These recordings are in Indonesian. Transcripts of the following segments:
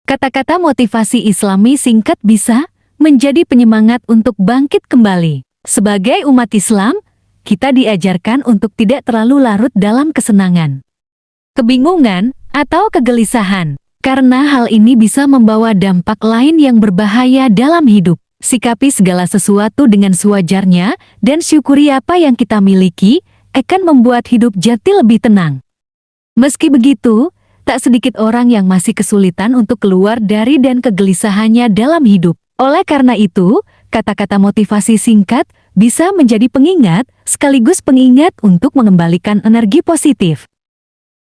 Kata-kata motivasi Islami singkat bisa menjadi penyemangat untuk bangkit kembali. Sebagai umat Islam, kita diajarkan untuk tidak terlalu larut dalam kesenangan, kebingungan, atau kegelisahan, karena hal ini bisa membawa dampak lain yang berbahaya dalam hidup. Sikapi segala sesuatu dengan sewajarnya dan syukuri apa yang kita miliki akan membuat hidup jati lebih tenang. Meski begitu, tak sedikit orang yang masih kesulitan untuk keluar dari dan kegelisahannya dalam hidup. Oleh karena itu, kata-kata motivasi singkat bisa menjadi pengingat sekaligus pengingat untuk mengembalikan energi positif.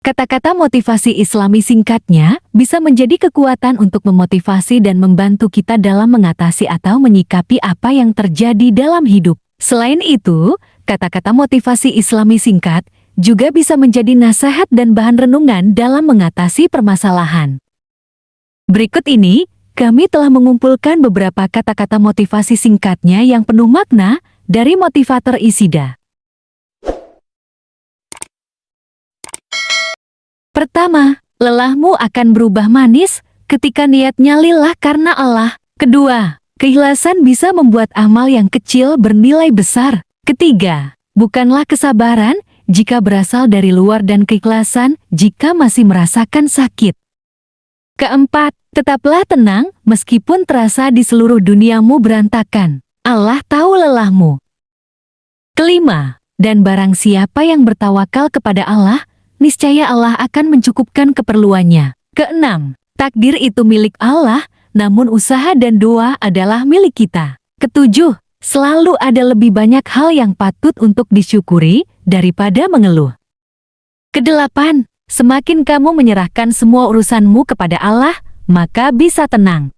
Kata-kata motivasi Islami singkatnya bisa menjadi kekuatan untuk memotivasi dan membantu kita dalam mengatasi atau menyikapi apa yang terjadi dalam hidup. Selain itu, kata-kata motivasi Islami singkat juga bisa menjadi nasihat dan bahan renungan dalam mengatasi permasalahan. Berikut ini, kami telah mengumpulkan beberapa kata-kata motivasi singkatnya yang penuh makna dari motivator Isida. Pertama, lelahmu akan berubah manis ketika niatnya lillah karena Allah. Kedua, keikhlasan bisa membuat amal yang kecil bernilai besar. Ketiga, bukanlah kesabaran jika berasal dari luar dan keikhlasan jika masih merasakan sakit. Keempat, tetaplah tenang meskipun terasa di seluruh duniamu berantakan. Allah tahu lelahmu. Kelima, dan barang siapa yang bertawakal kepada Allah, niscaya Allah akan mencukupkan keperluannya. Keenam, takdir itu milik Allah, namun usaha dan doa adalah milik kita. Ketujuh, selalu ada lebih banyak hal yang patut untuk disyukuri daripada mengeluh. Kedelapan, semakin kamu menyerahkan semua urusanmu kepada Allah, maka bisa tenang.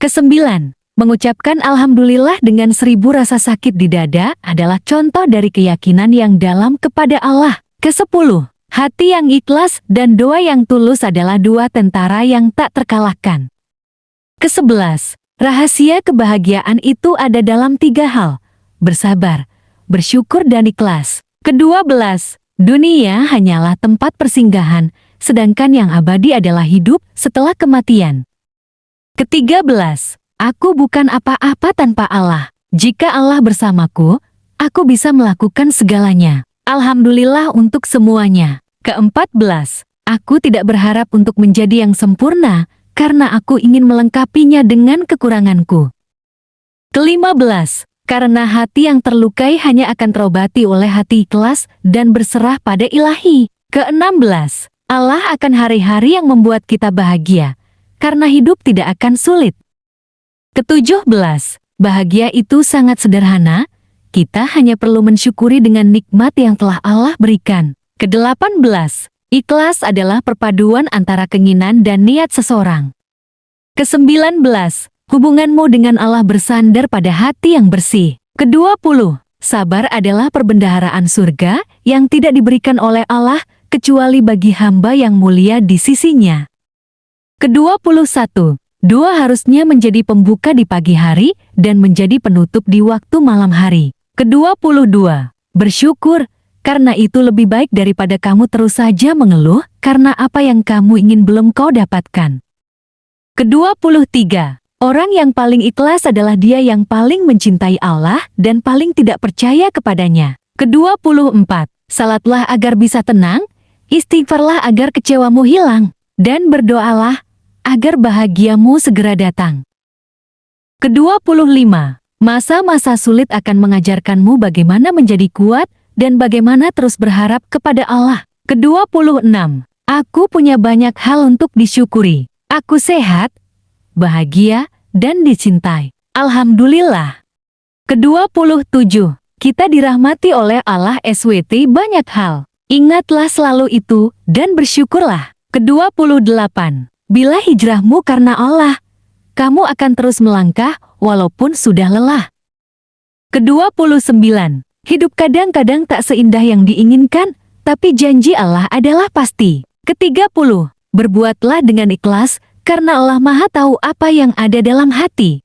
Kesembilan, mengucapkan Alhamdulillah dengan 1000 rasa sakit di dada adalah contoh dari keyakinan yang dalam kepada Allah. Kesepuluh, hati yang ikhlas dan doa yang tulus adalah dua tentara yang tak terkalahkan. Kesebelas, rahasia kebahagiaan itu ada dalam 3 hal: bersabar, bersyukur dan ikhlas. Kedua belas, dunia hanyalah tempat persinggahan, sedangkan yang abadi adalah hidup setelah kematian. Ketiga belas, aku bukan apa-apa tanpa Allah. Jika Allah bersamaku, aku bisa melakukan segalanya. Alhamdulillah untuk semuanya. Keempat belas, aku tidak berharap untuk menjadi yang sempurna, karena aku ingin melengkapinya dengan kekuranganku. Kelima belas, karena hati yang terlukai hanya akan terobati oleh hati ikhlas dan berserah pada Ilahi. Keenam belas, Allah akan hari-hari yang membuat kita bahagia, karena hidup tidak akan sulit. Ketujuh belas, bahagia itu sangat sederhana, kita hanya perlu mensyukuri dengan nikmat yang telah Allah berikan. Kedelapan belas, ikhlas adalah perpaduan antara keinginan dan niat seseorang. Kesembilan belas, hubunganmu dengan Allah bersandar pada hati yang bersih. Kedua puluh, sabar adalah perbendaharaan surga yang tidak diberikan oleh Allah kecuali bagi hamba yang mulia di sisinya. Kedua puluh satu, doa harusnya menjadi pembuka di pagi hari dan menjadi penutup di waktu malam hari. Kedua puluh dua, bersyukur, karena itu lebih baik daripada kamu terus saja mengeluh karena apa yang kamu ingin belum kau dapatkan. Kedua puluh tiga, orang yang paling ikhlas adalah dia yang paling mencintai Allah dan paling tidak percaya kepadanya. Kedua puluh empat, salatlah agar bisa tenang, istighfarlah agar kecewamu hilang, dan berdoalah agar bahagiamu segera datang. Kedua puluh lima, masa-masa sulit akan mengajarkanmu bagaimana menjadi kuat dan bagaimana terus berharap kepada Allah. Kedua puluh enam, aku punya banyak hal untuk disyukuri. Aku sehat, bahagia, dan dicintai. Alhamdulillah. Kedua puluh tujuh, kita dirahmati oleh Allah SWT banyak hal. Ingatlah selalu itu dan bersyukurlah. Kedua puluh delapan, bila hijrahmu karena Allah, kamu akan terus melangkah walaupun sudah lelah. Kedua puluh sembilan, hidup kadang-kadang tak seindah yang diinginkan, tapi janji Allah adalah pasti. Ketiga puluh, berbuatlah dengan ikhlas, karena Allah Maha tahu apa yang ada dalam hati.